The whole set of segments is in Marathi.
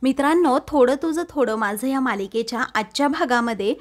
मित्रांनो, थोडं तुझं थोडं माझं या मालिकेच्या आजच्या भागामध्ये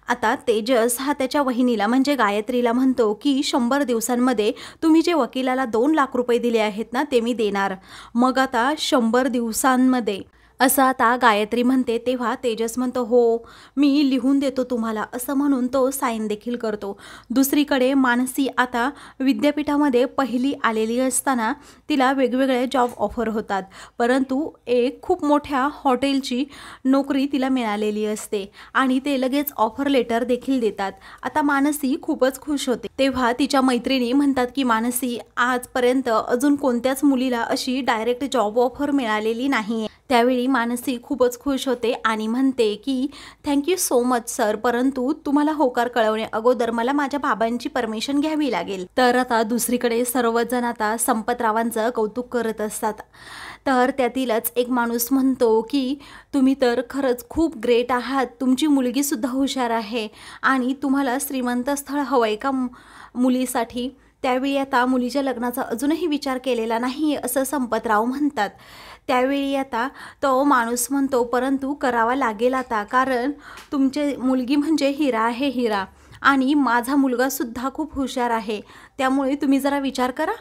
आता तेजस हा त्याच्या वहिनीला म्हणजे गायत्रीला म्हणतो की 100 दिवसांमध्ये तुम्ही जे वकिलाला 2 लाख रुपये दिले आहेत ना ते मी देणार. मग आता 100 दिवसांमध्ये असं आता गायत्री म्हणते, तेव्हा तेजस म्हणतो हो मी लिहून देतो तुम्हाला, असं म्हणून तो साईन देखील करतो. दुसरीकडे मानसी आता विद्यापीठामध्ये पहिली आलेली असताना तिला वेगवेगळे जॉब ऑफर होतात, परंतु एक खूप मोठ्या हॉटेलची नोकरी तिला मिळालेली असते आणि ते लगेच ऑफर लेटर देखील देतात. आता मानसी खूपच खुश होते. तेव्हा तिच्या मैत्रिणी म्हणतात की मानसी, आजपर्यंत अजून कोणत्याच मुलीला अशी डायरेक्ट जॉब ऑफर मिळालेली नाही. त्यावेळी मानसी खूपच खुश होते आणि म्हणते की थँक्यू सो मच सर, परंतु तुम्हाला होकार कळवणे अगोदर मला माझ्या बाबांची परमिशन घ्यावी लागेल. तर आता दुसरीकडे सर्वजण आता संपतरावांचं कौतुक करत असतात. तर त्यातीलच एक माणूस म्हणतो की तुम्ही तर खरंच खूप ग्रेट आहात, तुमची मुलगीसुद्धा हुशार आहे आणि तुम्हाला श्रीमंत स्थळ हवं आहे का मुलीसाठी. त्यावेळी आता मुलीच्या लग्नाचा अजूनही विचार केलेला नाही असं संपतराव म्हणतात. त्यावेळी आता तो माणूस म्हणतो परंतु करावा लागेल आता, कारण तुमची मुलगी म्हणजे हिरा आहे, हिरा, आणि माझा मुलगासुद्धा खूप हुशार आहे, त्यामुळे तुम्ही जरा विचार करा.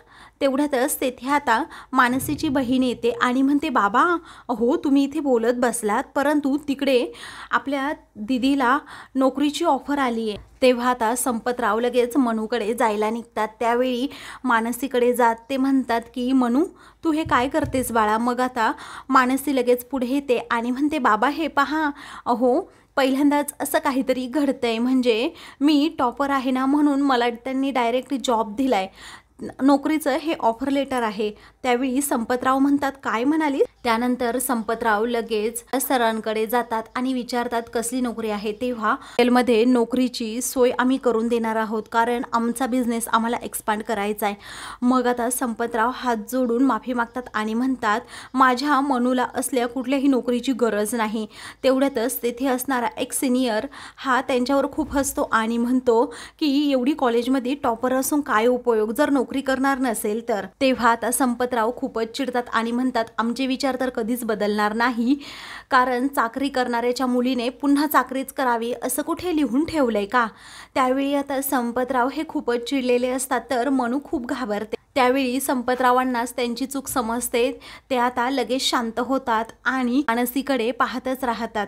तेवढ्यातच तेथे आता मानसीची बहीण येते आणि म्हणते बाबा अहो तुम्ही इथे बोलत बसलात, परंतु तिकडे आपल्या दिदीला नोकरीची ऑफर आली आहे. तेव्हा आता संपतराव लगेच मनूकडे जायला निघतात. त्यावेळी मानसीकडे जात ते म्हणतात की मनू तू हे काय करतेस बाळा. मग आता मानसी लगेच पुढे येते आणि म्हणते बाबा हे पहा, अहो पहिल्यांदाच असं काहीतरी घडतंय, म्हणजे मी टॉपर आहे ना म्हणून मला त्यांनी डायरेक्ट जॉब दिलाय, नोकरीचं हे ऑफर लेटर आहे. त्यावेळी संपतराव म्हणतात काय म्हणाली. त्यानंतर संपतराव लगेच सरांकडे जातात आणि विचारतात कसली नोकरी आहे. तेव्हा हॉटेलमध्ये नोकरीची सोय आम्ही करून देणार आहोत, कारण आमचा बिझनेस आम्हाला एक्सपांड करायचा आहे. मग आता संपतराव हात जोडून माफी मागतात आणि म्हणतात माझ्या मनूला असल्या कुठल्याही नोकरीची गरज नाही. तेवढ्यातच तेथे असणारा एक सिनियर हा त्यांच्यावर खूप हसतो आणि म्हणतो की एवढी कॉलेजमध्ये टॉपर असून काय उपयोग जर नोकरी करणार नसेल तर. तेव्हा आता संपतराव खूपच चिडतात आणि म्हणतात आमचे विचार तर कधीच बदलणार नाही, कारण चाकरी करणाऱ्याच्या मुलीने पुन्हा चाकरीच करावी असं कुठे लिहून ठेवलंय का. त्यावेळी आता संपतराव हे खूपच चिडलेले असतात, तर मनू खूप घाबरते. त्यावेळी संपतरावांनाच त्यांची चूक समजते. ते आता लगेच शांत होतात आणि मानसीकडे पाहतच राहतात.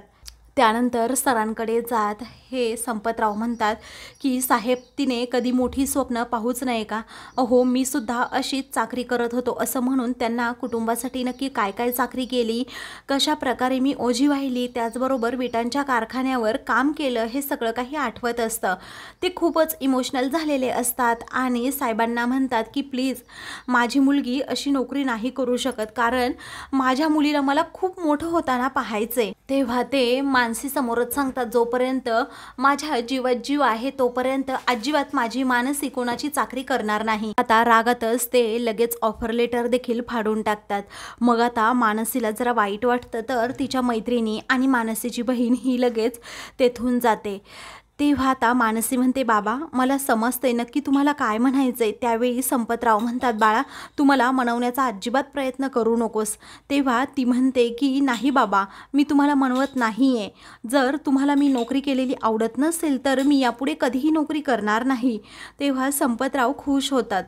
त्यानंतर सरांकडे जात हे संपतराव म्हणतात की साहेब तिने कधी मोठी स्वप्न पाहूच नये का. अहो मी सुद्धा अशीच चाकरी करत होतो, असं म्हणून त्यांना कुटुंबासाठी नक्की काय काय चाकरी केली, कशा प्रकारे मी ओझी वाहिली, त्याचबरोबर विटांच्या कारखान्यावर काम केलं, हे सगळं काही आठवत असतं. ते खूपच इमोशनल झालेले असतात आणि साहेबांना म्हणतात की प्लीज माझी मुलगी अशी नोकरी नाही करू शकत, कारण माझ्या मुलीला मला खूप मोठं होताना पाहायचंय. तेव्हा ते मानसी समोरच सांगतात जोपर्यंत माझ्या जीवात जीव आहे तोपर्यंत अजिबात माझी मानसी कोणाची चाकरी करणार नाही. आता रागातच ते लगेच ऑफर लेटर देखील फाडून टाकतात. मग आता मानसीला जरा वाईट वाटतं, तर तिच्या मैत्रिणी आणि मानसीची बहीण ही लगेच तेथून जाते. तेव्हा आता मानसी म्हणते बाबा मला समजतंय नक्की तुम्हाला काय म्हणायचंय. त्यावेळी संपतराव म्हणतात बाळा तू मला मनवण्याचा अजिबात प्रयत्न करू नकोस. तेव्हा ती म्हणते की नाही बाबा मी तुम्हाला मनवत नाही आहे, जर तुम्हाला मी नोकरी केलेली आवडत नसेल तर मी यापुढे कधीही नोकरी करणार नाही. तेव्हा संपतराव खुश होतात.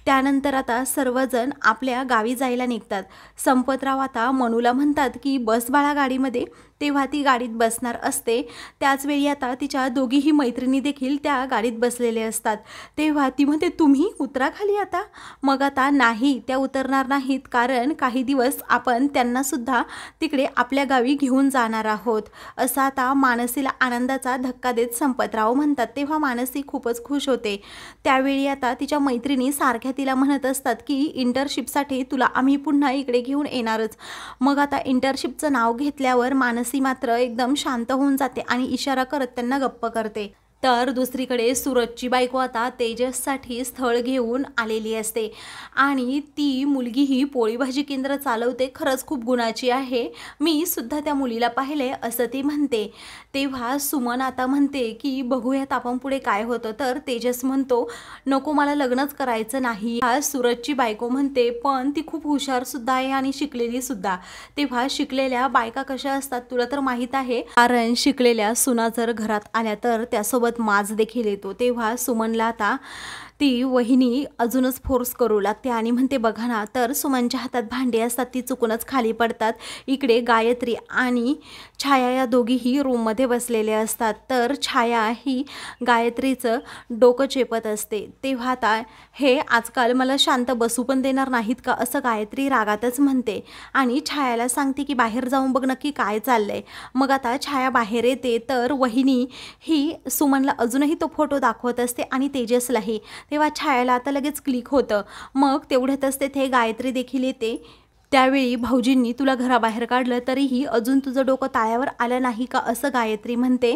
त्यानंतर आता सर्वजण आपल्या गावी जायला निघतात. संपतराव आता मनूला म्हणतात की बस बाळा गाडीमध्ये. तेव्हा ती गाडीत बसणार असते. त्याचवेळी आता तिच्या दोघीही मैत्रिणी देखील त्या गाडीत बसलेले असतात. तेव्हा ती म्हणते तुम्ही उतरा खाली आता. मग आता नाही त्या उतरणार नाहीत, कारण काही दिवस आपण त्यांनासुद्धा तिकडे आपल्या गावी घेऊन जाणार आहोत, असा आता मानसीला आनंदाचा धक्का देत संपतराव म्हणतात. तेव्हा मानसी खूपच खुश होते. त्यावेळी आता तिच्या मैत्रिणी सारख्या तिला म्हणत असतात की इंटर्नशिपसाठी तुला आम्ही पुन्हा इकडे घेऊन येणारच. मग आता इंटर्नशिपचं नाव घेतल्यावर मानसी मात्र एकदम शांत होऊन जाते आणि इशारा करत त्यांना गप्प करते. तर दुसरीकडे सूरजची बायको आता तेजससाठी स्थळ घेऊन आलेली असते आणि ती मुलगी ही पोळी भाजी केंद्र चालवते, खरंच खूप गुणाची आहे, मी सुद्धा त्या मुलीला पाहिले असं ती म्हणते. तेव्हा सुमन आता म्हणते की बघूयात आपण पुढे काय होतं. तर तेजस म्हणतो नको, मला लग्नच करायचं नाही. हा सूरजची बायको म्हणते पण ती खूप हुशार सुद्धा आहे आणि शिकलेली सुद्धा. तेव्हा शिकलेल्या बायका कशा असतात तुला तर माहीत आहे, कारण शिकलेल्या सुना जर घरात आल्या तर त्यासोबत माज देखील येतो. तेव्हा सुमनला आता ती वहिनी अजूनच फोर्स करू लागते आणि म्हणते बघा ना. तर सुमनच्या हातात भांडी असतात, ती चुकूनच खाली पडतात. इकडे गायत्री आणि छाया या दोघीही रूममध्ये बसलेले असतात. तर छाया ही गायत्रीचं डोकं चेपत असते. तेव्हा आता हे आजकाल मला शांत बसू पण देणार नाहीत का, असं गायत्री रागातच म्हणते आणि छायाला सांगते की बाहेर जाऊन बघ नक्की काय चाललंय. मग आता छाया बाहेर येते तर वहिनी ही सुमनला अजूनही तो फोटो दाखवत असते आणि तेजसलाही. तेव्हा छायाला आता लगेच क्लिक होतं. मग तेवढ्यातच तेथे गायत्री देखील येते. त्यावेळी भाऊजींनी तुला घराबाहेर काढलं तरीही अजून तुझं डोकं ताळ्यावर आलं नाही का, असं गायत्री म्हणते.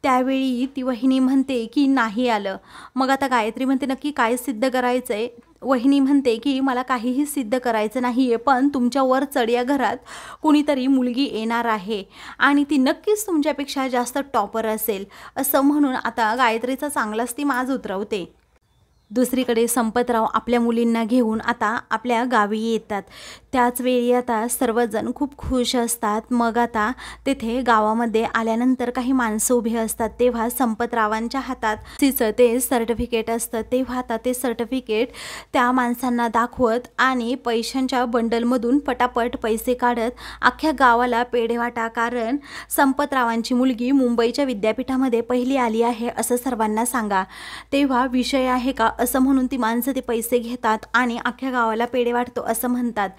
त्यावेळी ती वहिनी म्हणते की नाही आलं. मग आता गायत्री म्हणते नक्की काय सिद्ध करायचं आहे. वहिनी म्हणते की मला काहीही सिद्ध करायचं नाही आहे, पण तुमच्यावर चढ घरात कुणीतरी मुलगी येणार आहे आणि ती नक्कीच तुमच्यापेक्षा जास्त टॉपर असेल, असं म्हणून आता गायत्रीचा चांगलाच ती माज उतरवते. दुसरीकडे संपतराव आपल्या मुलींना घेऊन आता आपल्या गावी येतात. त्याच वेळी आता सर्वजण खूप खुश असतात. मग आता तेथे गावामध्ये आल्यानंतर काही माणसं उभी असतात. तेव्हा संपतरावांच्या हातात तिचं ते सर्टिफिकेट असतं. तेव्हा आता ते सर्टिफिकेट त्या माणसांना दाखवत आणि पैशांच्या बंडलमधून पटापट पैसे काढत अख्ख्या गावाला पेढे वाटा, कारण संपतरावांची मुलगी मुंबईच्या विद्यापीठामध्ये पहिली आली आहे असं सर्वांना सांगा. तेव्हा विषय आहे का, असं म्हणून ती माणसं ते पैसे घेतात आणि अख्ख्या गावाला पेढे वाटतो असं म्हणतात.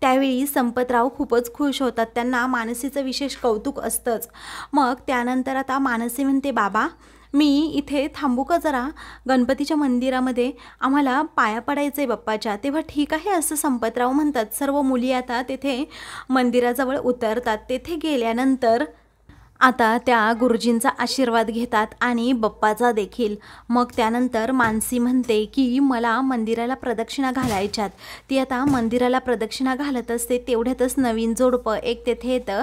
त्यावेळी संपतराव खूपच खुश होतात. त्यांना मानसीचं विशेष कौतुक असतंच. मग त्यानंतर आता मानसी म्हणते बाबा मी इथे थांबू का जरा, गणपतीच्या मंदिरामध्ये आम्हाला पाया पडायचं आहे बाप्पाच्या. तेव्हा ठीक आहे असं संपतराव म्हणतात. सर्व मुली आता तेथे मंदिराजवळ उतरतात. तेथे गेल्यानंतर आता त्या गुरुजींचा आशीर्वाद घेतात आणि बाप्पाचा देखील. मग त्यानंतर मानसी म्हणते की मला मंदिराला प्रदक्षिणा घालायच्यात. ती आता मंदिराला प्रदक्षिणा घालत असते. तेवढ्यातच नवीन जोडपं एक तेथे येतं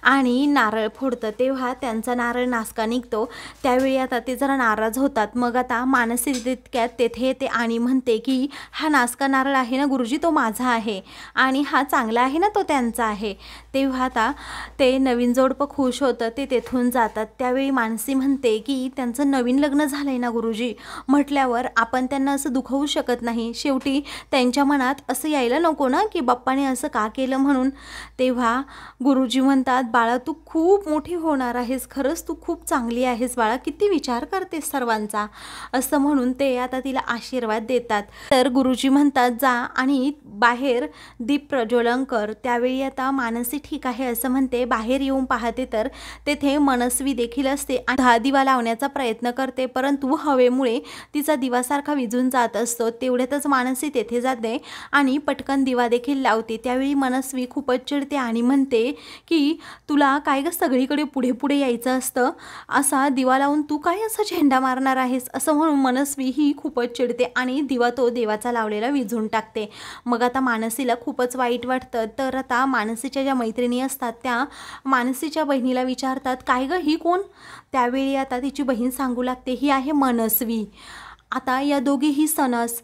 आणि नारळ फोडतं. तेव्हा त्यांचा नारळ नासका निघतो. त्यावेळी आता ते जरा नाराज होतात. मग आता मानसी तितक्यात तेथे येते आणि म्हणते की हा नासका नारळ आहे ना गुरुजी, तो माझा आहे आणि हा चांगला आहे ना, तो त्यांचा आहे. तेव्हा आता ते नवीन जोडपं खुश होतं. ते तेथून जातात. त्यावेळी मानसी म्हणते की त्यांचं नवीन लग्न झालंय ना गुरुजी, म्हटल्यावर आपण त्यांना असं दुखवू शकत नाही. शेवटी त्यांच्या मनात असं यायला नको ना की बाप्पाने असं का केलं म्हणून. तेव्हा गुरुजी म्हणतात बाळा तू खूप मोठी होणार आहेस, खरंच तू खूप चांगली आहेस बाळा, किती विचार करतेस सर्वांचा, असं म्हणून ते आता तिला आशीर्वाद देतात. तर गुरुजी म्हणतात जा आणि बाहेर दीप प्रज्वलन कर. त्यावेळी आता मानसी ठीक आहे असं म्हणते. बाहेर येऊन पाहते तर तेथे मनस्वी देखील असते आणि हा दिवा लावण्याचा प्रयत्न करते, परंतु हवेमुळे तिचा दिवासारखा विझून जात असतो. तेवढ्यातच मानसी तेथे जाते आणि पटकन दिवा देखील लावते. त्यावेळी मनस्वी खूपच चिडते आणि म्हणते की तुला काय ग सगळीकडे पुढे पुढे यायचं असतं, असा दिवा लावून तू काय असा झेंडा मारणार आहेस, असं म्हणून मनस्वी ही खूपच चिडते आणि दिवा तो देवाचा लावलेला विझून टाकते. मग आता मानसीला खूपच वाईट वाटतं. तर आता मानसीच्या ज्या मैत्रिणी असतात त्या मानसीच्या बहिणीला विचारतात काय ग ही कोण. त्यावेळी आता तिची बहीण सांगू लागते ही आहे मनस्वी. आता या दोघीही सणस.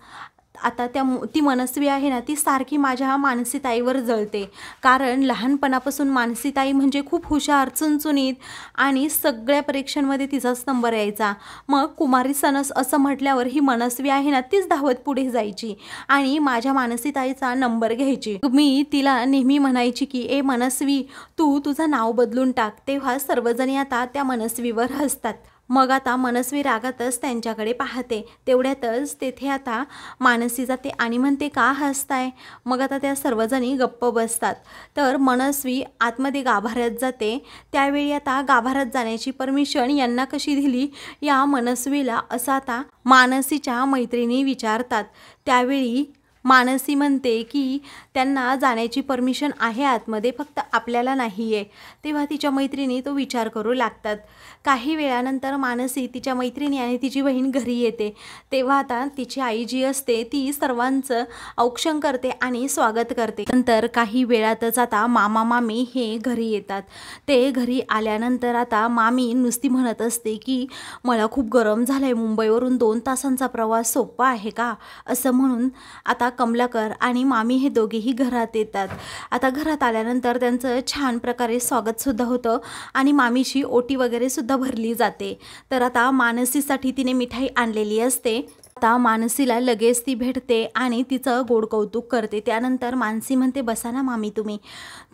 आता ती मनस्वी आहे ना, ती सारखी माझ्या मानसीताईवर जळते, कारण लहानपणापासून मानसीताई म्हणजे खूप हुशार, चुणचुणीत आणि सगळ्या परीक्षांमध्ये तिचाच नंबर यायचा. मग कुमारी सणस असं म्हटल्यावर ही मनस्वी आहे ना, तीच धावत पुढे जायची आणि माझ्या मानसीताईचा नंबर घ्यायची. मी तिला नेहमी म्हणायची की ए मनस्वी तू तुझं नाव बदलून टाक. तेव्हा सर्वजणी आता त्या मनस्वीवर हसतात. मग आता मनस्वी रागातच त्यांच्याकडे पाहते. तेवढ्यातच तेथे आता मानसी जाते आणि म्हणते का हसताय. मग आता त्या सर्वजणी गप्प बसतात. तर मनस्वी आतमध्ये गाभाऱ्यात जाते. त्यावेळी आता गाभाऱ्यात जाण्याची परमिशन यांना कशी दिली या मनस्वीला, असं आता मानसीच्या मैत्रिणी विचारतात. त्यावेळी मानसी म्हणते की त्यांना जाण्याची परमिशन आहे आतमध्ये, फक्त आपल्याला नाही आहे. तेव्हा तिच्या मैत्रिणी तो विचार करू लागतात. काही वेळानंतर मानसी तिच्या मैत्रिणी आणि तिची बहीण घरी येते. तेव्हा आता तिची आई जी असते ती सर्वांचं औक्षण करते आणि स्वागत करते. नंतर काही वेळातच आता मामा मामी हे घरी येतात. ते घरी आल्यानंतर आता मामी नुसती म्हणत असते की मला खूप गरम झालंय, मुंबईवरून 2 तासांचा प्रवास सोपा आहे का, असं म्हणून आता कमलाकर आणि मामी हे दोघेही घरात येतात. आता घरात आल्यानंतर त्यांचं छान प्रकारे स्वागतसुद्धा होतं आणि मामीची ओटी वगैरे सुद्धा भरली जाते. तर आता मानसीसाठी तिने मिठाई आणलेली असते. आता मानसीला लगेच ती भेटते आणि तिचं गोड कौतुक करते. त्यानंतर मानसी म्हणते बसा ना मामी तुम्ही,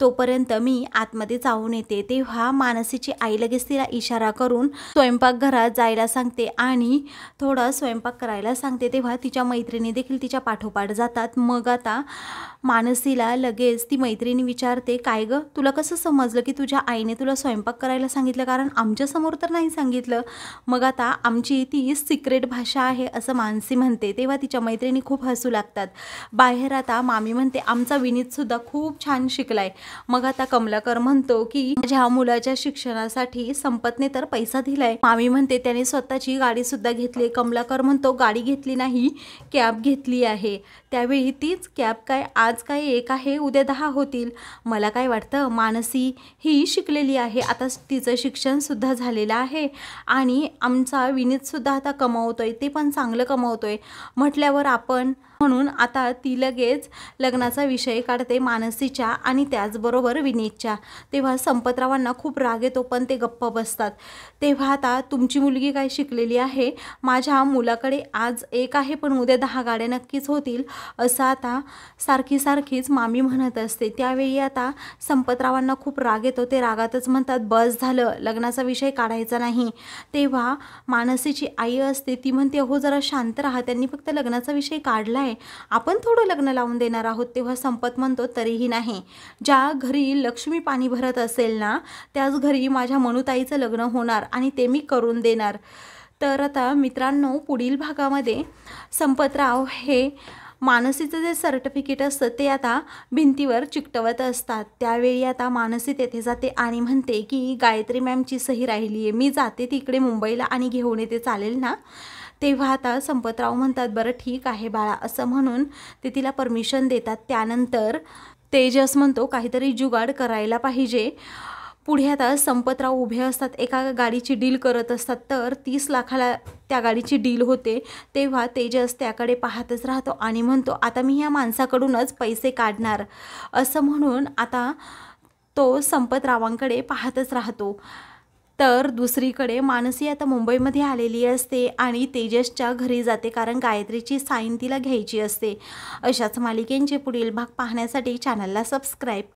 तोपर्यंत मी आतमध्ये जाऊन येते. तेव्हा मानसीची आई लगेच तिला इशारा करून स्वयंपाकघरात जायला सांगते आणि थोडा स्वयंपाक करायला सांगते. तेव्हा तिच्या मैत्रिणी देखील तिच्या पाठोपाठ जातात. मग आता मानसीला लगेच ती मैत्रिणी विचारते काय गं, तुला कसं समजलं की तुझ्या आईने तुला स्वयंपाक करायला सांगितलं, कारण आमच्यासमोर तर नाही सांगितलं. मग आता आमची ती सिक्रेट भाषा आहे असं मानसी म्हणते. तेव्हा तिच्या मैत्रिणी खूप हसू लागतात. बाहेर आता मामी म्हणते आमचा विनीतसुद्धा खूप छान शिकलाय. मग आता कमलाकर म्हणतो की माझ्या मुलाच्या शिक्षणासाठी संपतने तर पैसा दिलाय. मामी म्हणते त्याने स्वतःची गाडीसुद्धा घेतली. कमलाकर म्हणतो गाडी घेतली नाही, कॅब घेतली आहे. त्यावेळी तीच कॅब काय आज काय 1 आहे, उद्या 10 होतील. मला काय वाटतं मानसी ही शिकलेली आहे, आता तिचं शिक्षणसुद्धा झालेलं आहे आणि आमचा विनीतसुद्धा आता कमावतोय, ते पण चांगलं कमावतोय म्हटल्यावर आपण, म्हणून आता ती लगेच लग्नाचा विषय काढते मानसीच्या आणि त्याचबरोबर विनीतच्या. तेव्हा संपतरावांना खूप राग येतो पण ते गप्प बसतात. तेव्हा आता तुमची मुलगी काय शिकलेली आहे, माझ्या मुलाकडे आज 1 आहे पण उद्या 10 गाड्या नक्कीच होतील, असं आता सारखीच मामी म्हणत असते. त्यावेळी आता संपतरावांना खूप राग येतो. ते रागातच म्हणतात बस झालं, लग्नाचा विषय काढायचा नाही. तेव्हा मानसीची आई असते ती म्हणते हो जरा शांत राहा, त्यांनी फक्त लग्नाचा विषय काढलाय, आपण थोडं लग्न लावून देणार आहोत. तेव्हा संपत म्हणतो तरीही नाही, ज्या घरी लक्ष्मी पाणी भरत असेल ना त्याच घरी माझ्या मनुताईचं लग्न होणार आणि ते मी करून देणार. तर आता मित्रांनो पुढील भागामध्ये संपतराव हे मानसीचं जे सर्टिफिकेट असतं ते आता भिंतीवर चिकटवत असतात. त्यावेळी आता मानसी तेथे जाते आणि म्हणते की गायत्री मॅमची सही राहिली आहे, मी जाते तिकडे मुंबईला आणि घेऊन येते, चालेल ना. तेव्हा आता संपतराव म्हणतात बरं ठीक आहे बाळा, असं म्हणून ते तिला परमिशन देतात. त्यानंतर तेजस म्हणतो काहीतरी जुगाड करायला पाहिजे. पुढे आता संपतराव उभे असतात, एका गाडीची डील करत असतात. तर 30 लाखाला त्या गाडीची डील होते. तेव्हा तेजस त्याकडे पाहतच राहतो आणि म्हणतो आता मी ह्या माणसाकडूनच पैसे काढणार, असं म्हणून आता तो संपतरावांकडे पाहतच राहतो. तर दुसरीकडे मानसी आता मुंबईमध्ये आलेली असते आणि तेजसच्या घरी जाते, कारण गायत्रीची साईन तिला घ्यायची असते. अशाच मालिकेंचे पुढील भाग पाहण्यासाठी चॅनलला सबस्क्राईब